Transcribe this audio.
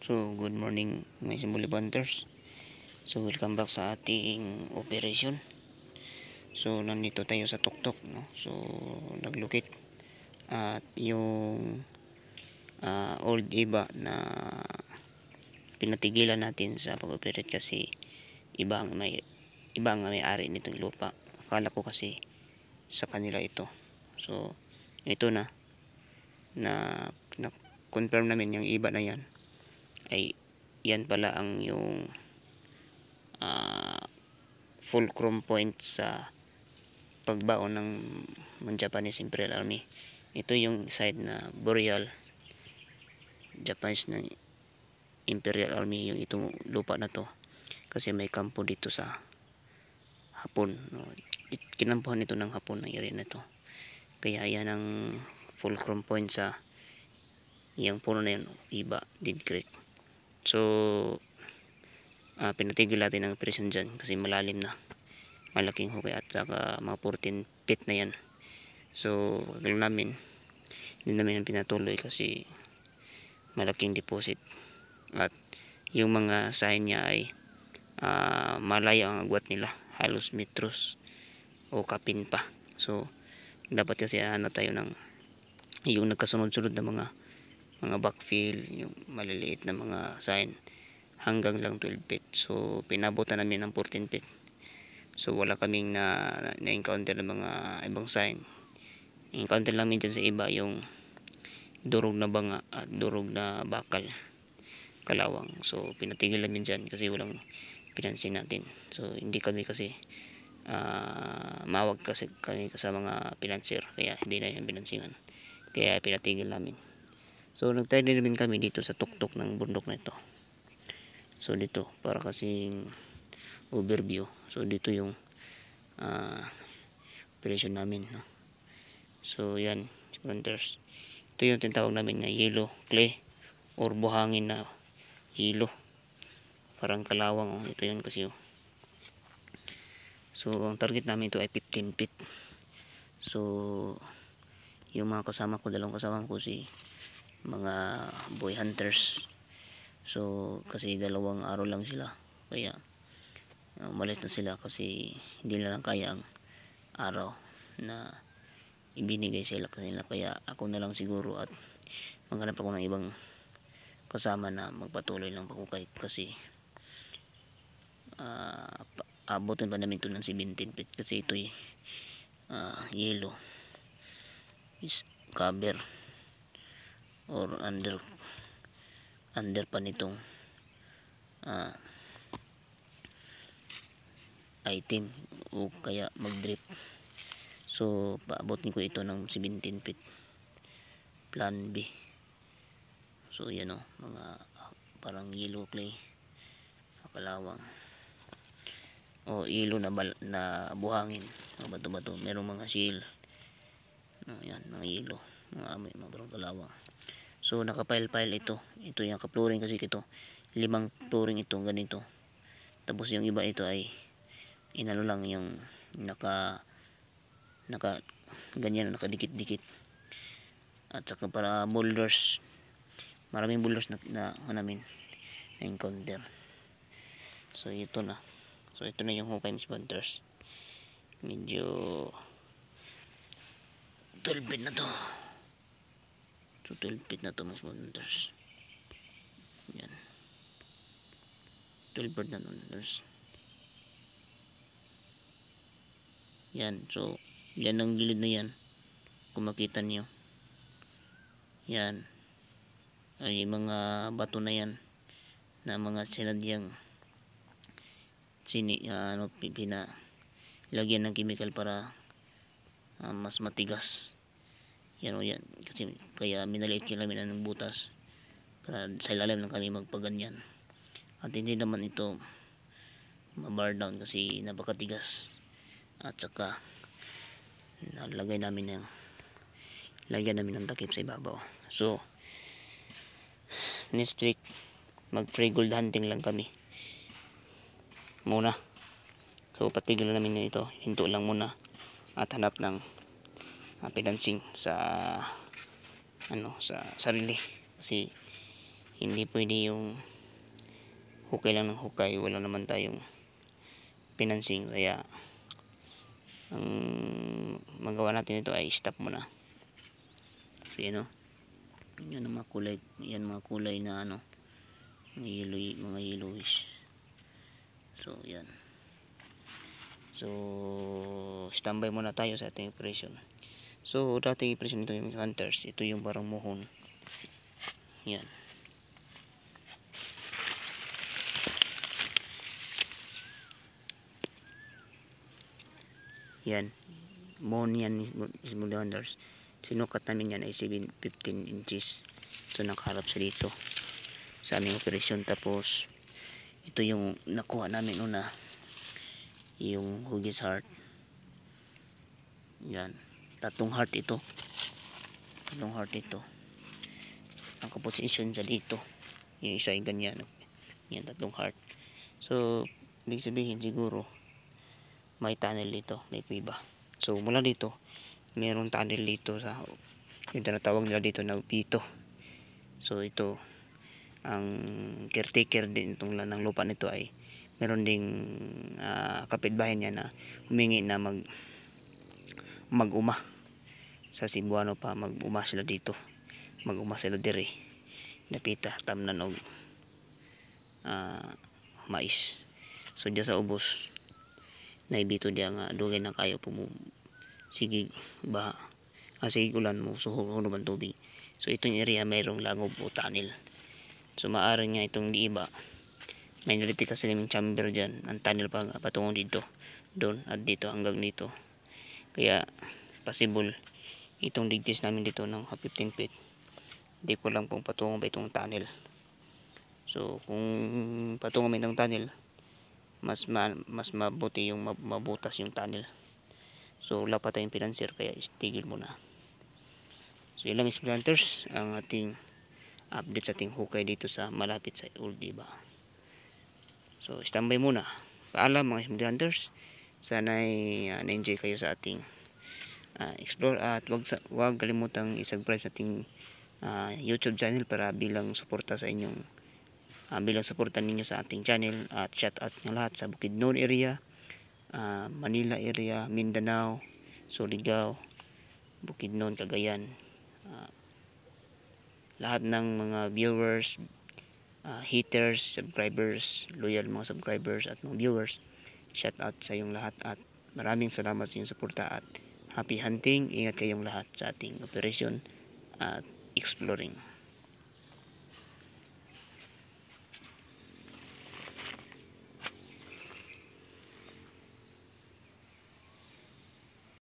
So, good morning mga Simuli Bunters. So, welcome back sa ating operation. So, nandito tayo sa tuktok, no? So, naglukit. At yung old iba na pinatigilan natin sa pag-operate kasi iba ang may-ari nitong lupa. Akala ko kasi sa kanila ito. So, ito na confirm namin yung iba na yan ay yan pala ang yung fulcrum point sa pagbaon ng Japanese Imperial Army. Ito yung side na Boreal Japanese na Imperial Army, yung itong lupa na to kasi may kampo dito sa Hapon, no? Kinampuhan ito ng Hapon ang area na to, kaya yan ang fulcrum point sa yung puno na yan, Iba Dead Creek. So pinatigil natin ang operation dyan kasi malalim na, malaking hukay at saka mga 14 feet na yan. So hindi namin ang pinatuloy kasi malaking deposit at yung mga sign niya ay malayo ang agwat nila, halos metros o kapin pa. So dapat kasi tayo ng yung nagkasunod-sunod na mga backfill, yung maliliit na mga sign hanggang lang 12 feet. So pinabutan namin ng 14 feet. So wala kaming na-encounter ng mga ibang sign. Encounter namin dyan sa iba yung durog na banga at durog na bakal, kalawang. So pinatigil namin dyan kasi walang pinansin natin. So hindi kami kasi mawag kasi kami sa mga pinanser, kaya hindi na yung pinansingan, kaya pinatigil namin. So nagtry din namin kami dito sa tuktok ng bundok na ito. So dito para kasing overview. So dito yung operation namin, no? So yan, hunters. Ito yung tinatawag namin na yellow clay or buhangin na yelo, parang kalawang, oh. Ito yun kasi, oh. So ang target namin ito ay 15 feet. So yung mga kasama ko, dalawang kasama ko si mga boy hunters. So kasi dalawang araw lang sila, kaya umalis na sila kasi hindi na lang kaya ang araw na ibinigay sila kanila, kaya ako na lang siguro at maghanap ako ng ibang kasama na magpatuloy ng pagkukay kasi abutin pa namin ito ng 17 feet kasi ito yellow is cover or under pa nitong item o kaya mag drip. So paabotin ko ito ng 17 feet plan B. So yan, oh, mga parang yellow clay, kalawang o yellow na buhangin, bato-bato, merong mga shell, no, yan, mga yellow, mga parang kalawang. So nakapile-pile ito yung ka-flooring kasi ito 5 flooring ito ganito, tapos yung iba ito ay inano lang yung naka ganyan, nakadikit-dikit, at saka para boulders, maraming boulders na namin na encounter. So ito na, yung hukay Miss Bunters, medyo 12 feet na to. So 12 feet na to Miss Bunters, yan, 12 feet na Bunters. Yan, so yan ang gilid na yan, kung makita nyo yan ay mga bato na yan na mga sinadyang lagyan ng chemical para mas matigas. Yan, o yan, kasi kaya minaliit kami ng butas para sa ilalim lang kami magpaganyan, at hindi naman ito ma-bar down kasi napakatigas. At saka lagyan namin ng takip sa ibabaw. So next week mag free gold hunting lang kami muna. So patigil namin ito, hinto lang muna at hanap ng financing sa sa sarili kasi Hindi pwede yung hukay lang ng hukay, wala naman tayong financing, kaya ang magawa natin ito ay stop muna. So yan o, yan ang mga kulay, yan mga kulay na ano, mga yellowish. So yan, so standby muna tayo sa ating operation. So dating operation ito yung hunters, ito yung parang muhon. Yan, yan mohon yan, small hunters. Sinukat namin yan ay 15 inches. So nakaharap sa dito sa aming operasyon. Tapos ito yung nakuha namin una, yung hugis heart. Yan, tatlong heart ito, ang composition sa dito. Yung isa ay ganyan, yan, tatlong heart. So ibig sabihin siguro may tunnel dito, may kuiba. So mula dito mayroong tunnel dito sa yung tinatawag nila dito na pito. So ito ang caretaker din itong ng lupa nito ay meron ding kapitbahay niya na humingi na mag-uma sa Cebuano pa, mag-uma sila dito, mag-uma sila dire napita tamnan og mais. So diya sa ubos naibito diya nga dugay na kayo sigig baha, sigig ulan mo suhog naman tubig. So itong area mayroong langob o tunnel. So maaari nga itong diiba may naliti kasi naming chamber dyan, ang tunnel pa patungo dito, doon at dito hanggang dito. Kaya possible itong digtis namin dito ng 15 feet, hindi ko lang kung patungo ba itong tunnel. So kung patungo ba itong tunnel, mas mabuti yung mabutas yung tunnel. So wala pa tayong financier, kaya istigil muna. So yun lang mga hunters, ang ating update sa ating hukay dito sa malapit sa Old Diba. So standby muna. Paalam mga hunters, sana ay na-enjoy kayo sa ating explore, at wag kalimutang i-subscribe sa ating YouTube channel para bilang suporta sa inyong bilang suporta ninyo sa ating channel. At shout out ng lahat sa Bukidnon area, Manila area, Mindanao, Surigao, Bukidnon, Cagayan, lahat ng mga viewers, haters, subscribers, loyal mga subscribers at mga viewers, shout out sa iyong lahat at maraming salamat sa iyong suporta at happy hunting. Ingat kayong lahat sa ating operation at exploring.